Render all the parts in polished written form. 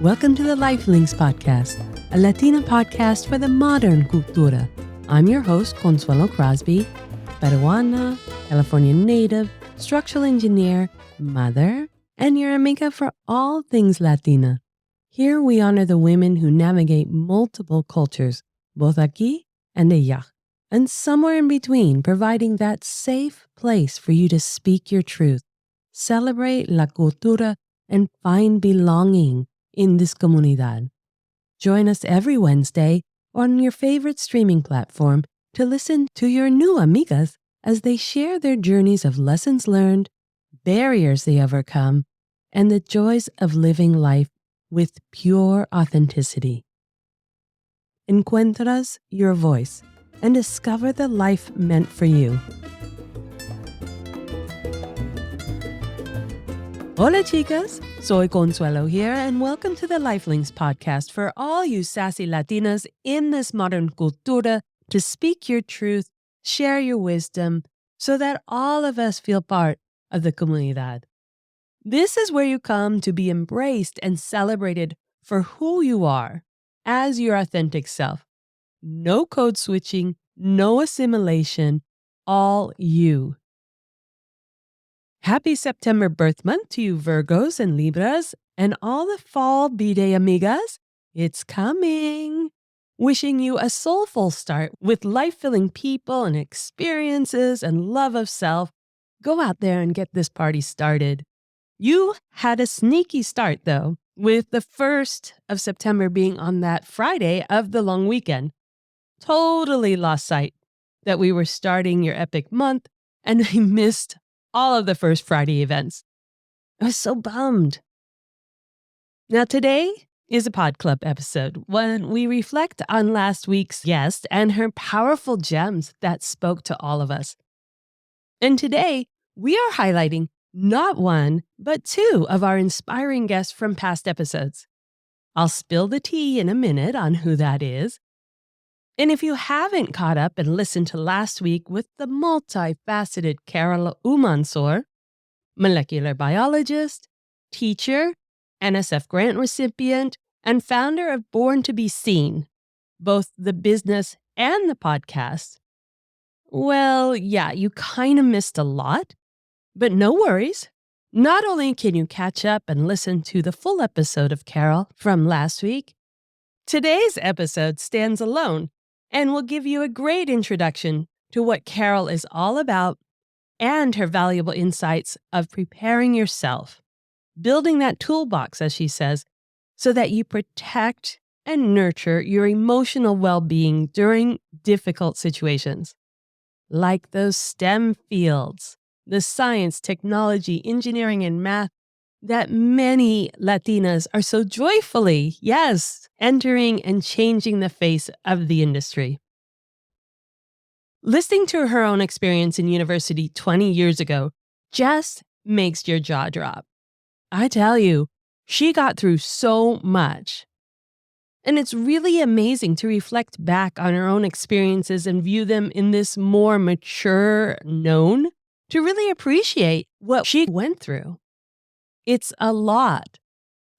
Welcome to the Lifelinks Podcast, a Latina podcast for the modern cultura. I'm your host, Consuelo Crosby, Peruana, California native, structural engineer, mother, and your amiga for all things Latina. Here we honor the women who navigate multiple cultures, both aquí and allá, and somewhere in between, providing that safe place for you to speak your truth, celebrate la cultura, and find belonging in this comunidad. Join us every Wednesday on your favorite streaming platform to listen to your new amigas as they share their journeys of lessons learned, barriers they overcome, and the joys of living life with pure authenticity. Encuentras your voice and discover the life meant for you. Hola chicas, soy Consuelo here and welcome to the Lifelinks podcast for all you sassy Latinas in this modern cultura to speak your truth, share your wisdom, so that all of us feel part of the Comunidad. This is where you come to be embraced and celebrated for who you are as your authentic self. No code switching, no assimilation, all you. Happy September birth month to you Virgos and Libras and all the fall B-Day amigas. It's coming. Wishing you a soulful start with life-filling people and experiences and love of self. Go out there and get this party started. You had a sneaky start, though, with the 1st of September being on that Friday of the long weekend. Totally lost sight that we were starting your epic month, and I missed all of the first Friday events. I was so bummed. Now today is a Pod Club episode when we reflect on last week's guest and her powerful gems that spoke to all of us. And today we are highlighting not one, but two of our inspiring guests from past episodes. I'll spill the tea in a minute on who that is. And if you haven't caught up and listened to last week with the multifaceted Carol Umanzor, molecular biologist, teacher, NSF grant recipient, and founder of Born to Be Seen, both the business and the podcast, well, yeah, you kind of missed a lot, but no worries. Not only can you catch up and listen to the full episode of Carol from last week, today's episode stands alone and will give you a great introduction to what Carol is all about and her valuable insights of preparing yourself, building that toolbox, as she says, so that you protect and nurture your emotional well-being during difficult situations, like those STEM fields, the science, technology, engineering, and math that many Latinas are so joyfully, entering and changing the face of the industry. Listening to her own experience in university 20 years ago just makes your jaw drop. I tell you, she got through so much. And it's really amazing to reflect back on her own experiences and view them in this more mature known to really appreciate what she went through. It's a lot,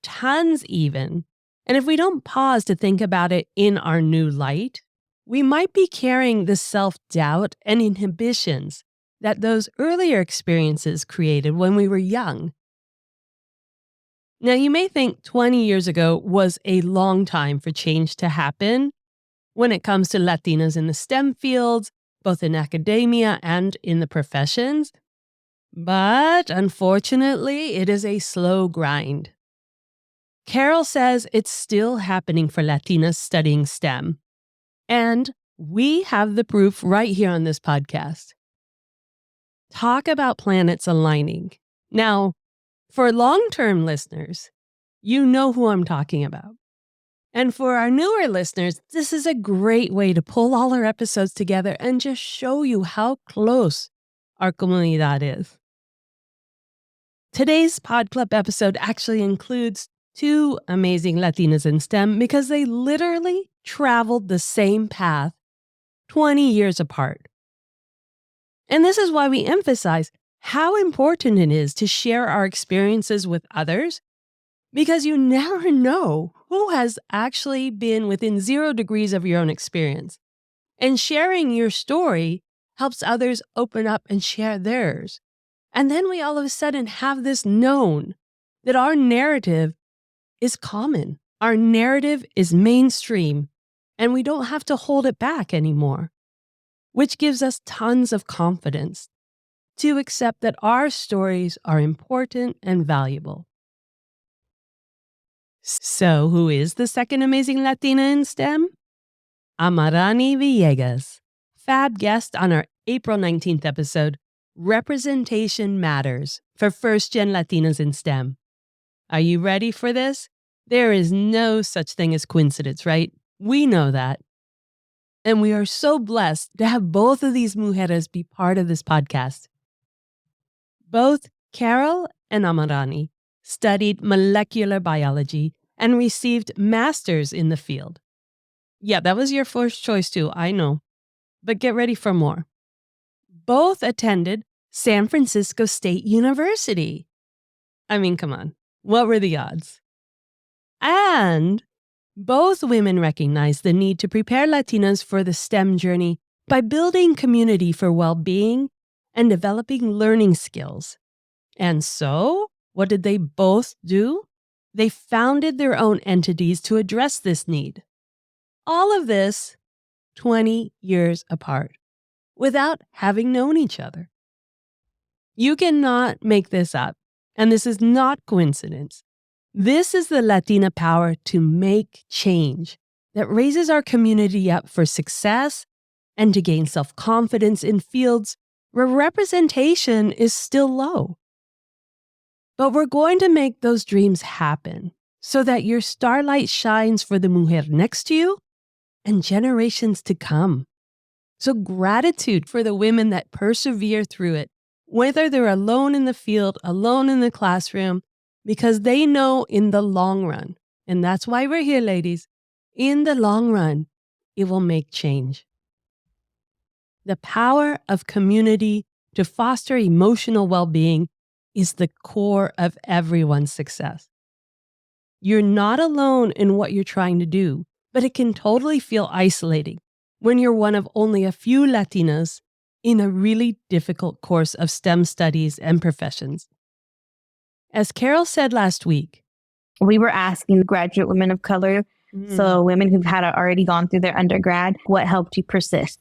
tons even. And if we don't pause to think about it in our new light, we might be carrying the self-doubt and inhibitions that those earlier experiences created when we were young. Now, you may think 20 years ago was a long time for change to happen when it comes to Latinas in the STEM fields, both in academia and in the professions. But unfortunately, it is a slow grind. Carol says it's still happening for Latinas studying STEM. And we have the proof right here on this podcast. Talk about planets aligning. Now, for long-term listeners, you know who I'm talking about. And for our newer listeners, this is a great way to pull all our episodes together and just show you how close our comunidad is. Today's Pod Club episode actually includes two amazing Latinas in STEM because they literally traveled the same path 20 years apart. And this is why we emphasize how important it is to share our experiences with others Because you never know who has actually been within 0 degrees of your own experience. And sharing your story helps others open up and share theirs. And then we all of a sudden have this known that our narrative is common. Our narrative is mainstream, and we don't have to hold it back anymore, which gives us tons of confidence to accept that our stories are important and valuable. So, who is the second amazing Latina in STEM? Amayrani Villegas, fab guest on our April 19th episode, Representation Matters for First-Gen Latinas in STEM. Are you ready for this? There is no such thing as coincidence, right? We know that. And we are so blessed to have both of these mujeres be part of this podcast. Both Carol and Amayrani studied molecular biology and received masters in the field. Yeah, that was your first choice too, I know. But get ready for more. Both attended San Francisco State University. I mean, come on. What were the odds? And both women recognized the need to prepare Latinas for the STEM journey by building community for well-being and developing learning skills. And so, what did they both do? They founded their own entities to address this need. All of this 20 years apart, without having known each other. You cannot make this up, and this is not coincidence. This is the Latina power to make change that raises our community up for success and to gain self-confidence in fields where representation is still low. But we're going to make those dreams happen so that your starlight shines for the mujer next to you and generations to come. So gratitude for the women that persevere through it, whether they're alone in the field, alone in the classroom, because they know in the long run, and that's why we're here, ladies, in the long run, it will make change. The power of community to foster emotional well-being is the core of everyone's success. You're not alone in what you're trying to do, but it can totally feel isolating when you're one of only a few Latinas in a really difficult course of STEM studies and professions. As Carol said last week, we were asking graduate women of color, so women who've had already gone through their undergrad, what helped you persist?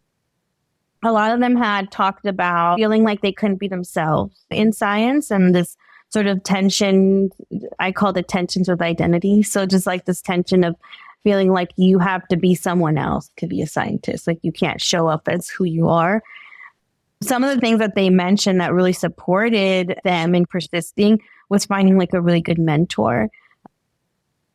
A lot of them had talked about feeling like they couldn't be themselves in science and this sort of tension, I called it tensions with identity. So just like this tension of feeling like you have to be someone else to be a scientist, like you can't show up as who you are. Some of the things that they mentioned that really supported them in persisting was finding like a really good mentor.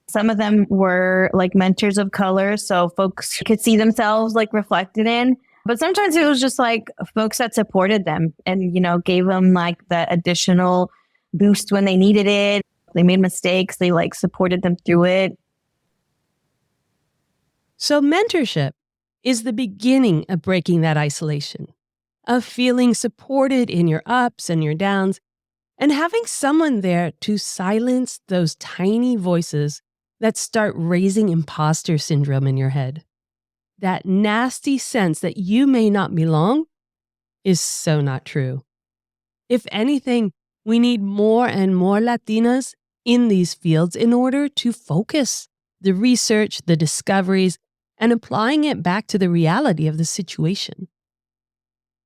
Some of them were like mentors of color, so folks could see themselves like reflected in. But sometimes it was just like folks that supported them and, you know, gave them like that additional boost when they needed it. They made mistakes. They like supported them through it. So mentorship is the beginning of breaking that isolation, of feeling supported in your ups and your downs, and having someone there to silence those tiny voices that start raising imposter syndrome in your head. That nasty sense that you may not belong is so not true. If anything, we need more and more Latinas in these fields in order to focus the research, the discoveries, and applying it back to the reality of the situation.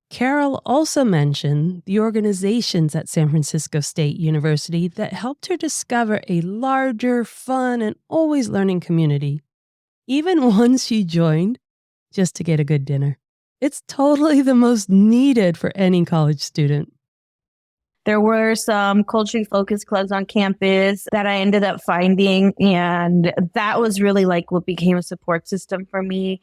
Carol also mentioned the organizations at San Francisco State University that helped her discover a larger, fun, and always learning community, even ones she joined just to get a good dinner. It's totally the most needed for any college student. There were some culturally focused clubs on campus that I ended up finding, and that was really like what became a support system for me.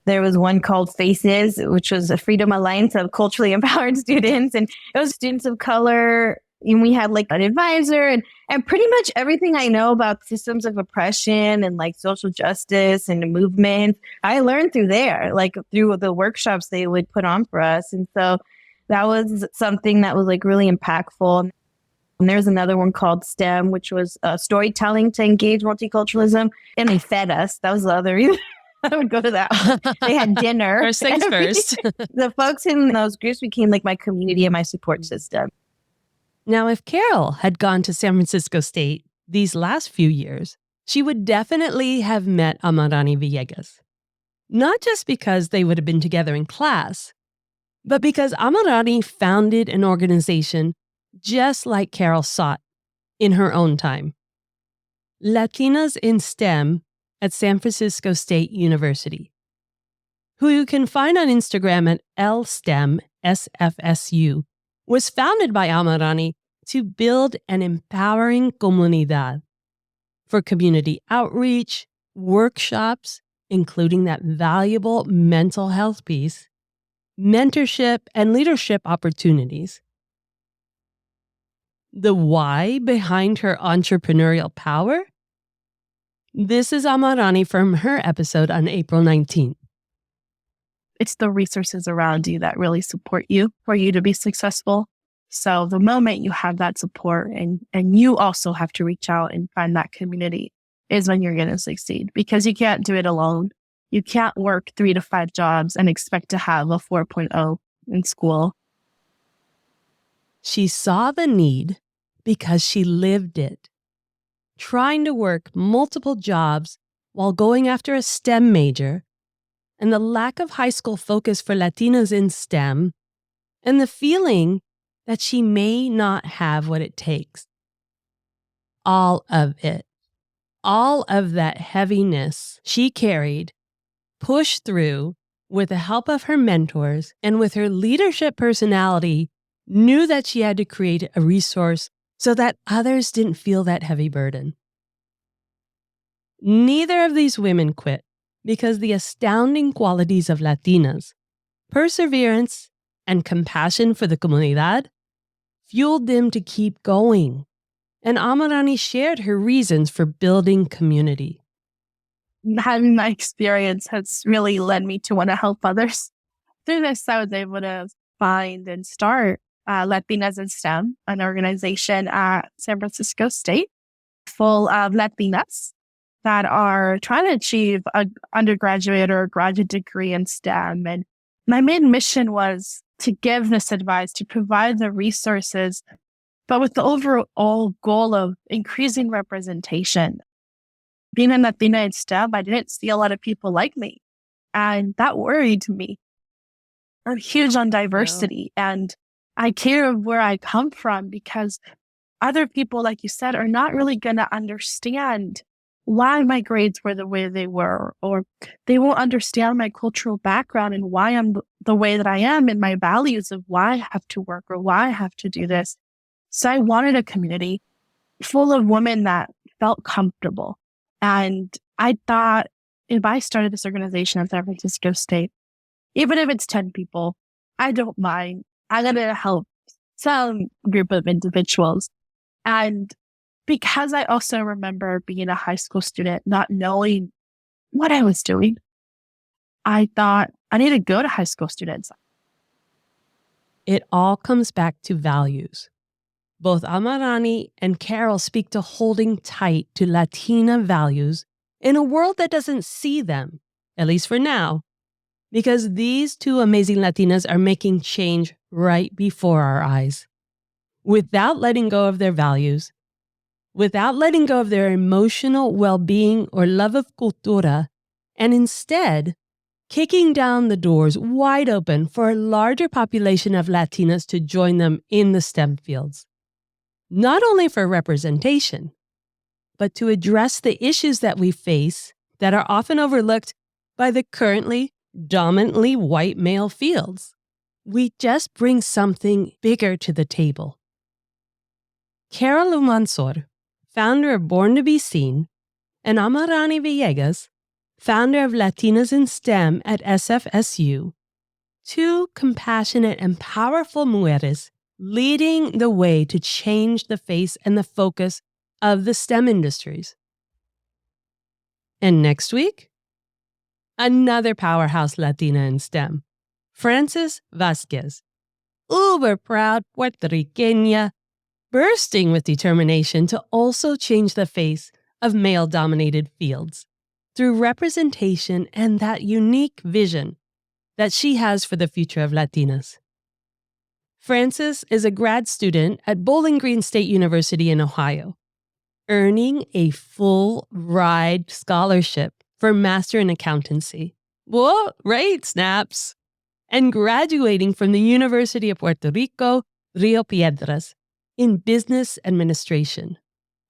There was one called Faces, which was a Freedom Alliance of culturally empowered students, and it was students of color. And we had like an advisor and pretty much everything I know about systems of oppression and like social justice and the movement, I learned through there, like through the workshops they would put on for us. And so that was something that was like really impactful. And there's another one called STEM, which was storytelling to engage multiculturalism. And they fed us. That was the other reason I would go to that. They had dinner. First things first. The folks in those groups became like my community and my support system. Now, if Carol had gone to San Francisco State these last few years, she would definitely have met Amayrani Villegas. Not just because they would have been together in class, but because Amayrani founded an organization just like Carol sought in her own time. Latinas in STEM at San Francisco State University, who you can find on Instagram at LSTEM SFSU, was founded by Amayrani to build an empowering comunidad for community outreach, workshops, including that valuable mental health piece, mentorship, and leadership opportunities. The why behind her entrepreneurial power? This is Amayrani from her episode on April 19th. It's the resources around you that really support you for you to be successful. So the moment you have that support and you also have to reach out and find that community is when you're going to succeed, because you can't do it alone. You can't work 3 to 5 jobs and expect to have a 4.0 in school. She saw the need because she lived it. Trying to work multiple jobs while going after a STEM major, and the lack of high school focus for Latinas in STEM, and the feeling that she may not have what it takes. All of it, all of that heaviness she carried, pushed through with the help of her mentors, and with her leadership personality, knew that she had to create a resource so that others didn't feel that heavy burden. Neither of these women quit because the astounding qualities of Latinas, perseverance, and compassion for the Comunidad fueled them to keep going. And Amayrani shared her reasons for building community. Having my experience has really led me to want to help others. Through this, I was able to find and start Latinas in STEM, an organization at San Francisco State full of Latinas that are trying to achieve an undergraduate or graduate degree in STEM. And my main mission was to give this advice, to provide the resources, but with the overall goal of increasing representation. Being a Latina in STEM, I didn't see a lot of people like me, and that worried me. I'm huge on diversity, and I care where I come from, because other people, like you said, are not really going to understand why my grades were the way they were, or they won't understand my cultural background and why I'm the way that I am, and my values of why I have to work or why I have to do this. So I wanted a community full of women that felt comfortable. And I thought, if I started this organization at San Francisco State, even if it's 10 people, I don't mind. I'm going to help some group of individuals. And because I also remember being a high school student, not knowing what I was doing, I thought I need to go to high school students. It all comes back to values. Both Amayrani and Carol speak to holding tight to Latina values in a world that doesn't see them, at least for now, because these two amazing Latinas are making change right before our eyes. Without letting go of their values, without letting go of their emotional well-being or love of cultura, and instead kicking down the doors wide open for a larger population of Latinas to join them in the STEM fields. Not only for representation, but to address the issues that we face that are often overlooked by the currently dominantly white male fields. We just bring something bigger to the table. Carol Umanzor, founder of Born to Be Seen, and Amayrani Villegas, founder of Latinas in STEM at SFSU, two compassionate and powerful mujeres leading the way to change the face and the focus of the STEM industries. And next week, another powerhouse Latina in STEM, Frances Vasquez, uber proud Puerto Riqueña, bursting with determination to also change the face of male-dominated fields through representation and that unique vision that she has for the future of Latinas. Frances is a grad student at Bowling Green State University in Ohio, earning a full ride scholarship for Master in Accountancy. Whoa, right, snaps! And graduating from the University of Puerto Rico, Rio Piedras, in Business Administration,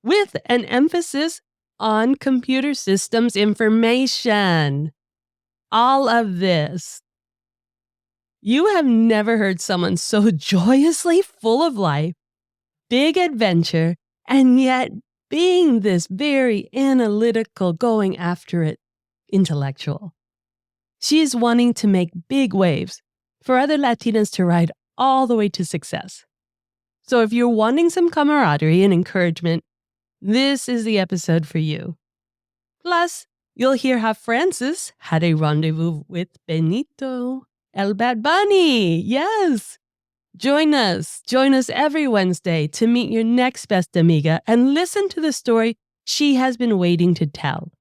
with an emphasis on computer systems information. All of this. You have never heard someone so joyously full of life, big adventure, and yet being this very analytical, going after it intellectual. She is wanting to make big waves for other Latinas to ride all the way to success. So if you're wanting some camaraderie and encouragement, this is the episode for you. Plus, you'll hear how Frances had a rendezvous with Benito, El Bad Bunny. Yes! Join us every Wednesday to meet your next best amiga and listen to the story she has been waiting to tell.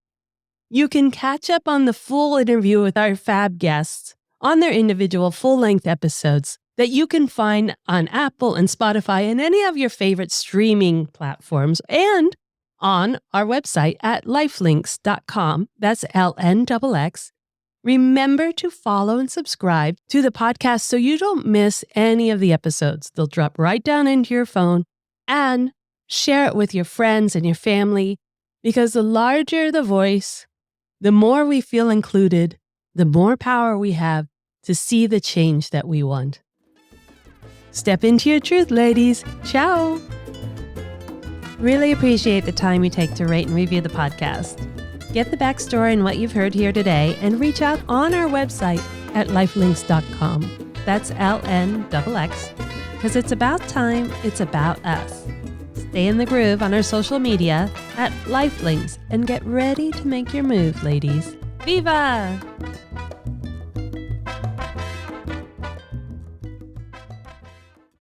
You can catch up on the full interview with our fab guests on their individual full-length episodes that you can find on Apple and Spotify and any of your favorite streaming platforms and on our website at lifelinks.com. That's LNXX. Remember to follow and subscribe to the podcast so you don't miss any of the episodes. They'll drop right down into your phone, and share it with your friends and your family, because the larger the voice, the more we feel included, the more power we have to see the change that we want. Step into your truth, ladies. Ciao. Really appreciate the time you take to rate and review the podcast. Get the backstory and what you've heard here today and reach out on our website at lifelinks.com. That's LNXX, because it's about time, it's about us. Stay in the groove on our social media at lifelinks and get ready to make your move, ladies. Viva!